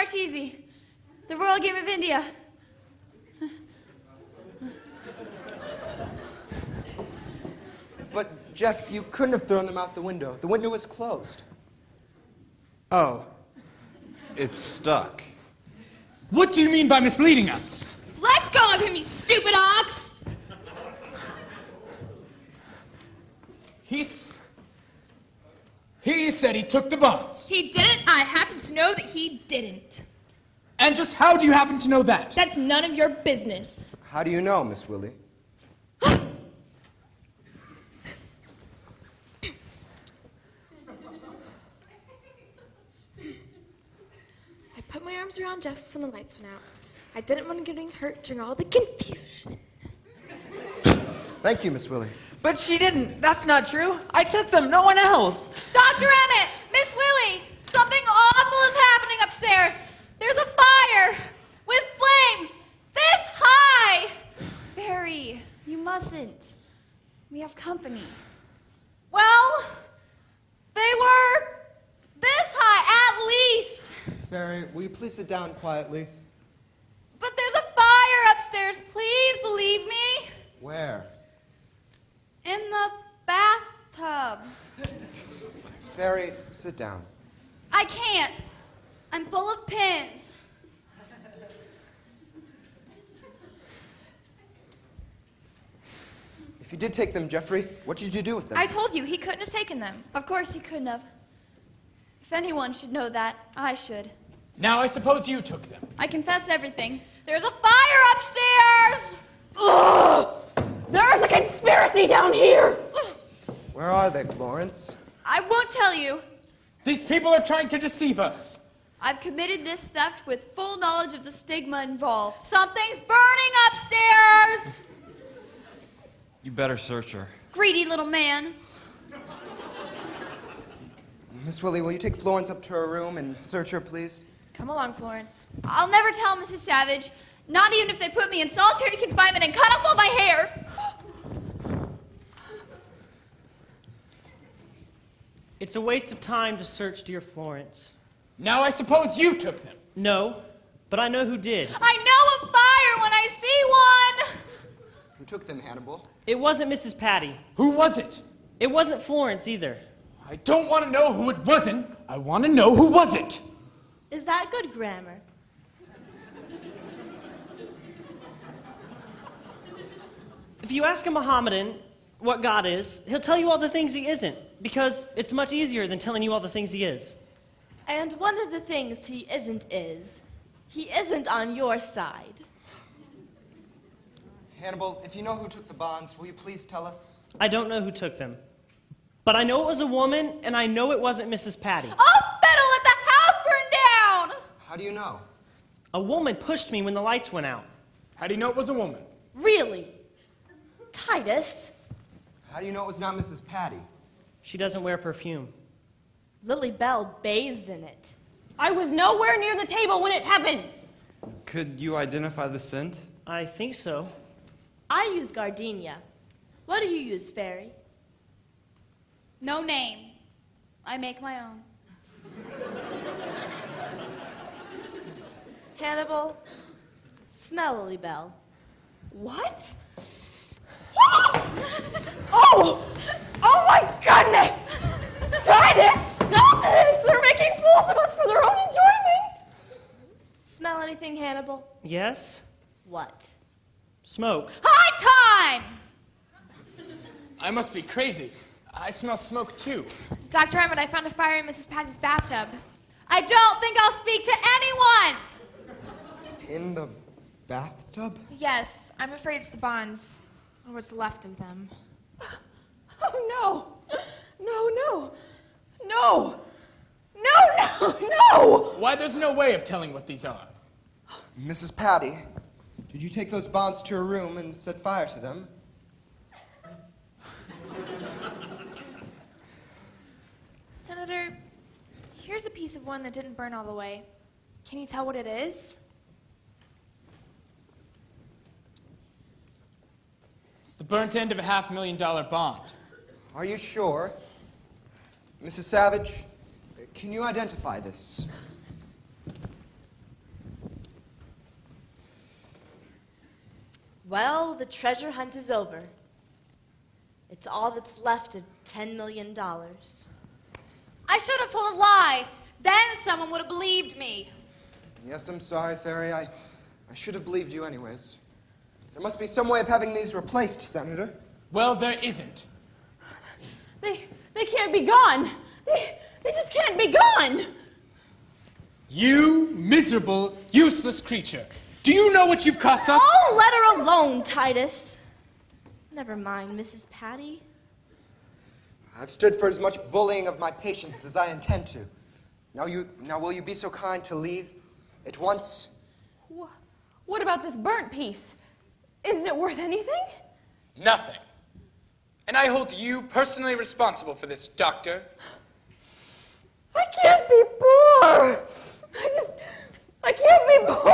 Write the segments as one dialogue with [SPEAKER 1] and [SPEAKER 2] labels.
[SPEAKER 1] Martese, the Royal Game of India.
[SPEAKER 2] But, Jeff, you couldn't have thrown them out the window. The window was closed.
[SPEAKER 3] Oh. It's stuck.
[SPEAKER 4] What do you mean by misleading us?
[SPEAKER 5] Let go of him, you stupid ox!
[SPEAKER 4] He said he took the bonds.
[SPEAKER 5] He didn't. I happen to know that he didn't.
[SPEAKER 4] And just how do you happen to know that?
[SPEAKER 5] That's none of your business.
[SPEAKER 2] How do you know, Miss Willie?
[SPEAKER 5] I put my arms around Jeff when the lights went out. I didn't want to get him hurt during all the confusion.
[SPEAKER 2] Thank you, Miss Willie.
[SPEAKER 6] But she didn't. That's not true. I took them, no one else.
[SPEAKER 5] Dr. Emmett! Miss Willie! Something awful is happening upstairs. There's a fire with flames this high.
[SPEAKER 1] Barry, you mustn't. We have company.
[SPEAKER 5] Well, they were this high at least.
[SPEAKER 2] Fairy, will you please sit down quietly?
[SPEAKER 5] But there's a fire upstairs. Please believe me.
[SPEAKER 2] Where?
[SPEAKER 1] In the bathtub.
[SPEAKER 2] Fairy, sit down.
[SPEAKER 5] I can't. I'm full of pins.
[SPEAKER 2] If you did take them, Jeffrey, what did you do with them?
[SPEAKER 5] I told you he couldn't have taken them.
[SPEAKER 1] Of course he couldn't have. If anyone should know that, I should.
[SPEAKER 4] Now I suppose you took them.
[SPEAKER 1] I confess everything.
[SPEAKER 5] There's a fire upstairs!
[SPEAKER 7] Ugh! There's a conspiracy down here!
[SPEAKER 2] Where are they, Florence?
[SPEAKER 1] I won't tell you.
[SPEAKER 4] These people are trying to deceive us.
[SPEAKER 1] I've committed this theft with full knowledge of the stigma involved.
[SPEAKER 5] Something's burning upstairs!
[SPEAKER 3] You better search her.
[SPEAKER 1] Greedy little man.
[SPEAKER 2] Miss Willie, will you take Florence up to her room and search her, please?
[SPEAKER 5] Come along, Florence.
[SPEAKER 1] I'll never tell Mrs. Savage, not even if they put me in solitary confinement and cut off all my hair.
[SPEAKER 8] It's a waste of time to search dear Florence.
[SPEAKER 4] Now I suppose you took them.
[SPEAKER 8] No, but I know who did.
[SPEAKER 5] I know a fire when I see one!
[SPEAKER 2] Who took them, Hannibal?
[SPEAKER 8] It wasn't Mrs. Patty.
[SPEAKER 4] Who was it?
[SPEAKER 8] It wasn't Florence either.
[SPEAKER 4] I don't want to know who it wasn't. I want to know who was it.
[SPEAKER 7] Is that good grammar?
[SPEAKER 8] If you ask a Mohammedan what God is, he'll tell you all the things he isn't, because it's much easier than telling you all the things he is.
[SPEAKER 7] And one of the things he isn't on your side.
[SPEAKER 2] Hannibal, if you know who took the bonds, will you please tell us?
[SPEAKER 8] I don't know who took them. But I know it was a woman, and I know it wasn't Mrs. Patty.
[SPEAKER 5] Oh, Fiddle, let the house burn down!
[SPEAKER 2] How do you know?
[SPEAKER 8] A woman pushed me when the lights went out.
[SPEAKER 4] How do you know it was a woman?
[SPEAKER 7] Really? Titus?
[SPEAKER 2] How do you know it was not Mrs. Patty?
[SPEAKER 8] She doesn't wear perfume.
[SPEAKER 7] Lily Bell bathes in it.
[SPEAKER 9] I was nowhere near the table when it happened.
[SPEAKER 3] Could you identify the scent?
[SPEAKER 8] I think so.
[SPEAKER 7] I use gardenia. What do you use, Fairy?
[SPEAKER 5] No name. I make my own.
[SPEAKER 7] Hannibal, smell Lily Bell.
[SPEAKER 9] What? Oh! Oh my goodness! Titus, stop this! They're making fools of us for their own enjoyment!
[SPEAKER 7] Smell anything, Hannibal?
[SPEAKER 8] Yes?
[SPEAKER 7] What?
[SPEAKER 8] Smoke.
[SPEAKER 5] High time!
[SPEAKER 1] I must be crazy. I smell smoke too.
[SPEAKER 5] Dr. Emmett, I found a fire in Mrs. Patty's bathtub. I don't think I'll speak to anyone!
[SPEAKER 2] In the bathtub?
[SPEAKER 5] Yes, I'm afraid it's the bonds, or what's left of them.
[SPEAKER 9] Oh no! No, no! No! No, no, no!
[SPEAKER 1] Why, there's no way of telling what these are.
[SPEAKER 2] Mrs. Patty, did you take those bonds to her room and set fire to them?
[SPEAKER 5] Senator, here's a piece of one that didn't burn all the way. Can you tell what it is?
[SPEAKER 1] It's the burnt end of a $500,000 bond.
[SPEAKER 2] Are you sure? Mrs. Savage, can you identify this?
[SPEAKER 7] Well, the treasure hunt is over. It's all that's left of $10 million.
[SPEAKER 5] I should have told a lie. Then someone would have believed me.
[SPEAKER 2] Yes, I'm sorry, Fairy. I should have believed you anyways. There must be some way of having these replaced, Senator.
[SPEAKER 4] Well, there isn't.
[SPEAKER 9] They can't be gone. They just can't be gone.
[SPEAKER 4] You miserable, useless creature. Do you know what you've cost us?
[SPEAKER 7] Oh, let her alone, Titus. Never mind, Mrs. Patty.
[SPEAKER 2] I've stood for as much bullying of my patients as I intend to. Now will you be so kind to leave at once?
[SPEAKER 9] What about this burnt piece? Isn't it worth anything?
[SPEAKER 4] Nothing. And I hold you personally responsible for this, Doctor.
[SPEAKER 9] I can't be poor. I can't be poor.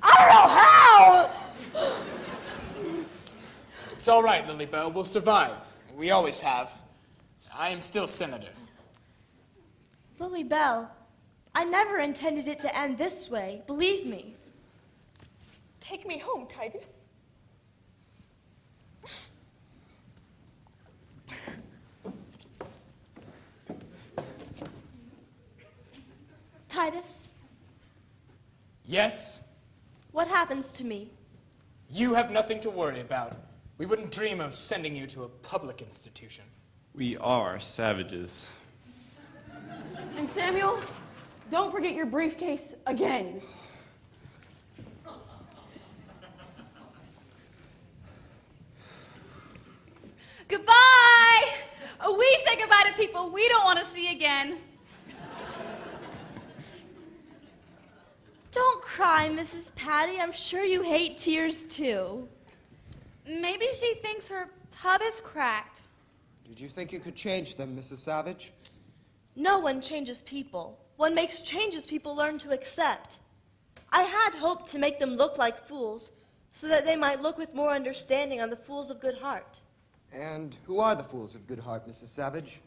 [SPEAKER 9] I don't know how.
[SPEAKER 4] It's all right, Lilybell. We'll survive. We always have. I am still senator.
[SPEAKER 7] Lily Bell, I never intended it to end this way, believe me.
[SPEAKER 9] Take me home, Titus.
[SPEAKER 7] Titus,
[SPEAKER 4] Yes?
[SPEAKER 7] what happens to me?
[SPEAKER 4] You have nothing to worry about. We wouldn't dream of sending you to a public institution.
[SPEAKER 3] We are savages.
[SPEAKER 9] And Samuel, don't forget your briefcase again.
[SPEAKER 5] Goodbye! We say goodbye to people we don't want to see again.
[SPEAKER 7] Don't cry, Mrs. Patty. I'm sure you hate tears too.
[SPEAKER 5] Maybe she thinks her tub is cracked.
[SPEAKER 2] Did you think you could change them, Mrs. Savage?
[SPEAKER 7] No one changes people. One makes changes people learn to accept. I had hoped to make them look like fools, so that they might look with more understanding on the fools of good heart.
[SPEAKER 2] And who are the fools of good heart, Mrs. Savage?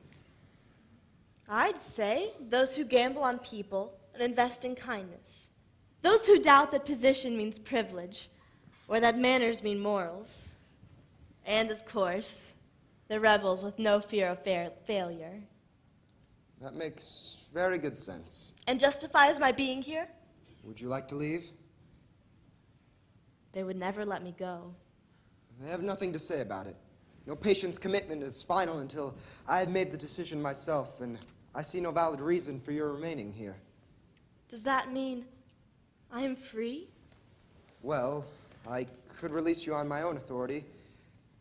[SPEAKER 7] I'd say those who gamble on people and invest in kindness. Those who doubt that position means privilege, or that manners mean morals. And, of course, the rebels with no fear of failure.
[SPEAKER 2] That makes very good sense.
[SPEAKER 7] And justifies my being here?
[SPEAKER 2] Would you like to leave?
[SPEAKER 7] They would never let me go.
[SPEAKER 2] I have nothing to say about it. No patient's commitment is final until I have made the decision myself, and I see no valid reason for your remaining here.
[SPEAKER 7] Does that mean I am free?
[SPEAKER 2] Well, I could release you on my own authority,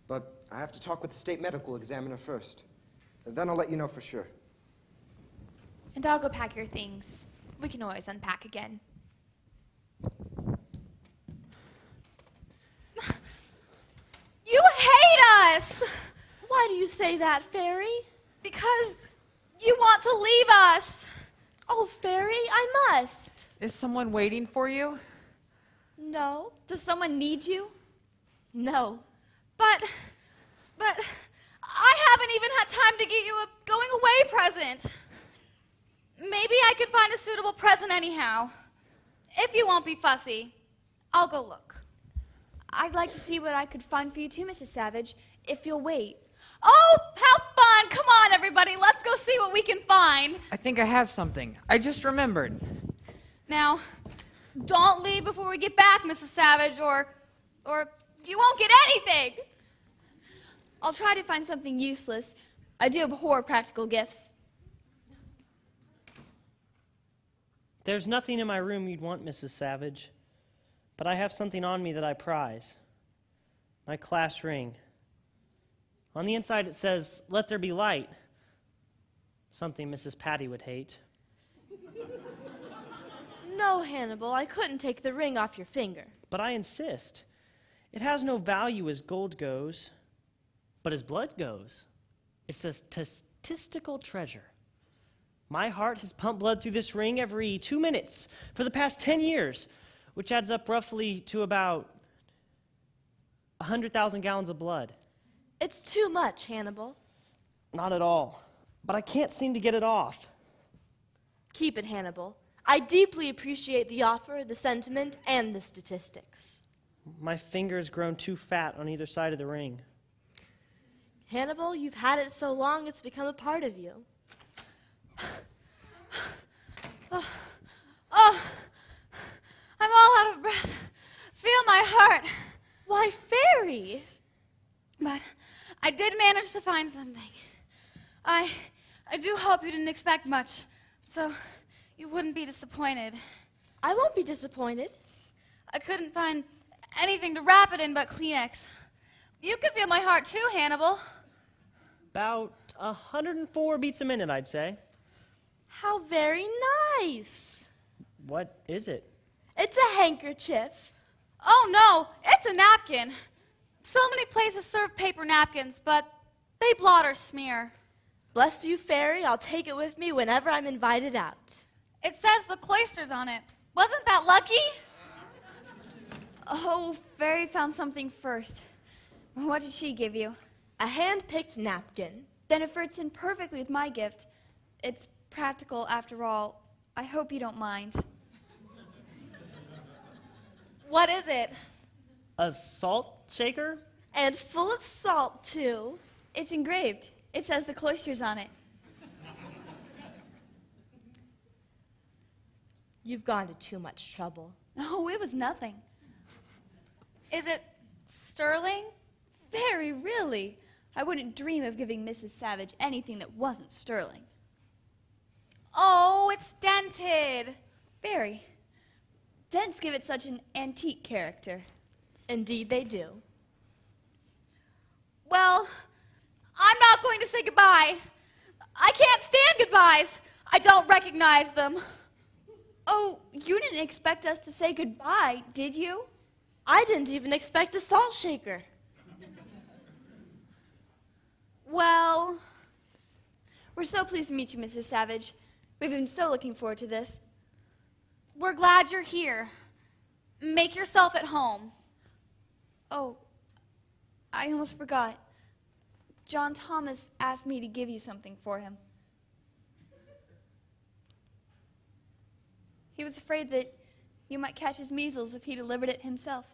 [SPEAKER 2] but I have to talk with the state medical examiner first. Then I'll let you know for sure.
[SPEAKER 1] And I'll go pack your things. We can always unpack again.
[SPEAKER 5] You hate us!
[SPEAKER 7] Why do you say that, Fairy?
[SPEAKER 5] Because you want to leave us.
[SPEAKER 7] Oh, Fairy, I must.
[SPEAKER 6] Is someone waiting for you?
[SPEAKER 7] No.
[SPEAKER 1] Does someone need you?
[SPEAKER 7] No.
[SPEAKER 5] But I haven't even had time to get you a going away present. Maybe I could find a suitable present anyhow. If you won't be fussy, I'll go look.
[SPEAKER 1] I'd like to see what I could find for you too, Mrs. Savage, if you'll wait.
[SPEAKER 5] Oh, how fun! Come on, everybody, let's go see what we can find.
[SPEAKER 6] I think I have something. I just remembered.
[SPEAKER 5] Now, don't leave before we get back, Mrs. Savage, or you won't get anything.
[SPEAKER 1] I'll try to find something useless. I do abhor practical gifts.
[SPEAKER 8] There's nothing in my room you'd want, Mrs. Savage. But I have something on me that I prize. My class ring. On the inside it says, "Let there be light." Something Mrs. Patty would hate.
[SPEAKER 7] No, Hannibal, I couldn't take the ring off your finger.
[SPEAKER 8] But I insist. It has no value as gold goes, but as blood goes. It's a statistical treasure. My heart has pumped blood through this ring every 2 minutes for the past 10 years, which adds up roughly to about 100,000 gallons of blood.
[SPEAKER 7] It's too much, Hannibal.
[SPEAKER 8] Not at all. But I can't seem to get it off.
[SPEAKER 7] Keep it, Hannibal. I deeply appreciate the offer, the sentiment, and the statistics.
[SPEAKER 8] My finger's grown too fat on either side of the ring.
[SPEAKER 7] Hannibal, you've had it so long it's become a part of you.
[SPEAKER 5] Oh, I'm all out of breath. Feel my heart.
[SPEAKER 7] Why, Fairy!
[SPEAKER 5] But I did manage to find something. I do hope you didn't expect much, so you wouldn't be disappointed.
[SPEAKER 7] I won't be disappointed.
[SPEAKER 5] I couldn't find anything to wrap it in but Kleenex. You can feel my heart too, Hannibal.
[SPEAKER 8] About 104 beats a minute, I'd say.
[SPEAKER 7] How very nice.
[SPEAKER 8] What is it?
[SPEAKER 7] It's a handkerchief.
[SPEAKER 5] Oh no, it's a napkin. So many places serve paper napkins, but they blot or smear.
[SPEAKER 7] Bless you, Fairy. I'll take it with me whenever I'm invited out.
[SPEAKER 5] It says the Cloisters on it. Wasn't that lucky?
[SPEAKER 1] Oh, Fairy found something first. What did she give you?
[SPEAKER 7] A hand-picked napkin.
[SPEAKER 1] Then it fits in perfectly with my gift. It's practical after all. I hope you don't mind.
[SPEAKER 5] What is it?
[SPEAKER 8] A salt shaker?
[SPEAKER 7] And full of salt, too.
[SPEAKER 1] It's engraved. It says the Cloisters on it.
[SPEAKER 7] You've gone to too much trouble.
[SPEAKER 1] Oh, it was nothing.
[SPEAKER 5] Is it sterling?
[SPEAKER 1] Very really. I wouldn't dream of giving Mrs. Savage anything that wasn't sterling.
[SPEAKER 5] Oh, it's dented.
[SPEAKER 1] Very. Dents give it such an antique character.
[SPEAKER 7] Indeed they do.
[SPEAKER 5] Well, I'm not going to say goodbye. I can't stand goodbyes. I don't recognize them.
[SPEAKER 1] Oh, you didn't expect us to say goodbye, did you?
[SPEAKER 7] I didn't even expect a salt shaker.
[SPEAKER 5] Well,
[SPEAKER 1] We're so pleased to meet you, Mrs. Savage. We've been so looking forward to this.
[SPEAKER 5] we're glad you're here. Make yourself at home.
[SPEAKER 1] Oh, I almost forgot. John Thomas asked me to give you something for him. He was afraid that you might catch his measles if he delivered it himself.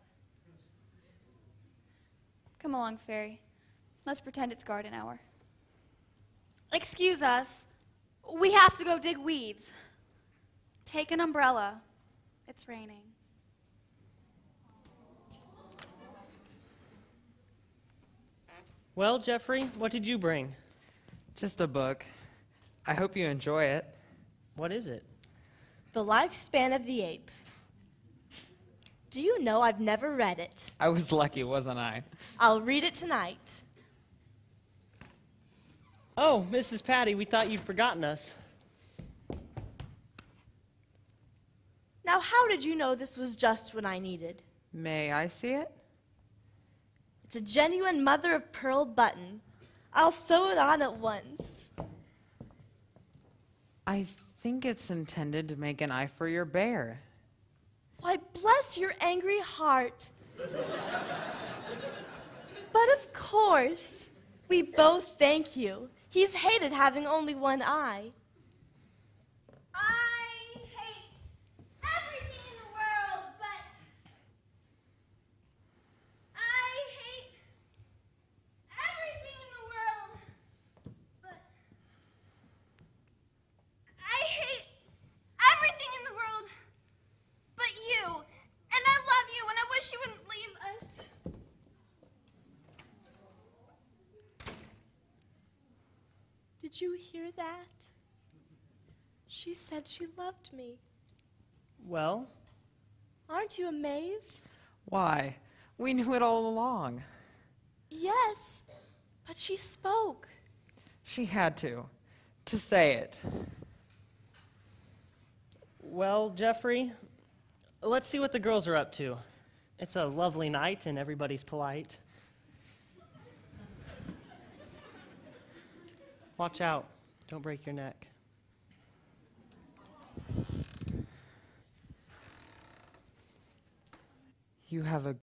[SPEAKER 1] Come along, Fairy. Let's pretend it's garden hour.
[SPEAKER 5] Excuse us. We have to go dig weeds. Take an umbrella. It's raining.
[SPEAKER 8] Well, Jeffrey, what did you bring?
[SPEAKER 6] Just a book. I hope you enjoy it.
[SPEAKER 8] What is it?
[SPEAKER 7] The Lifespan of the Ape. Do you know I've never read it?
[SPEAKER 6] I was lucky, wasn't I?
[SPEAKER 7] I'll read it tonight.
[SPEAKER 8] Oh, Mrs. Patty, we thought you'd forgotten us.
[SPEAKER 7] Now, how did you know this was just what I needed?
[SPEAKER 6] May I see it?
[SPEAKER 7] It's a genuine mother-of-pearl button. I'll sew it on at once.
[SPEAKER 6] I think it's intended to make an eye for your bear.
[SPEAKER 7] Why, bless your angry heart. But of course, we both thank you. He's hated having only one eye.
[SPEAKER 5] I hate everything in the world, but I hate everything in the world, but I hate everything in the world but you. And I love you, and I wish you wouldn't leave us.
[SPEAKER 7] Did you hear that? She said she loved me.
[SPEAKER 8] Well,
[SPEAKER 7] Aren't you amazed?
[SPEAKER 6] Why? We knew it all along.
[SPEAKER 7] Yes, but she spoke.
[SPEAKER 6] She had to say it.
[SPEAKER 8] well, Jeffrey, let's see what the girls are up to. It's a lovely night and everybody's polite. Watch out. Don't break your neck.
[SPEAKER 6] You have a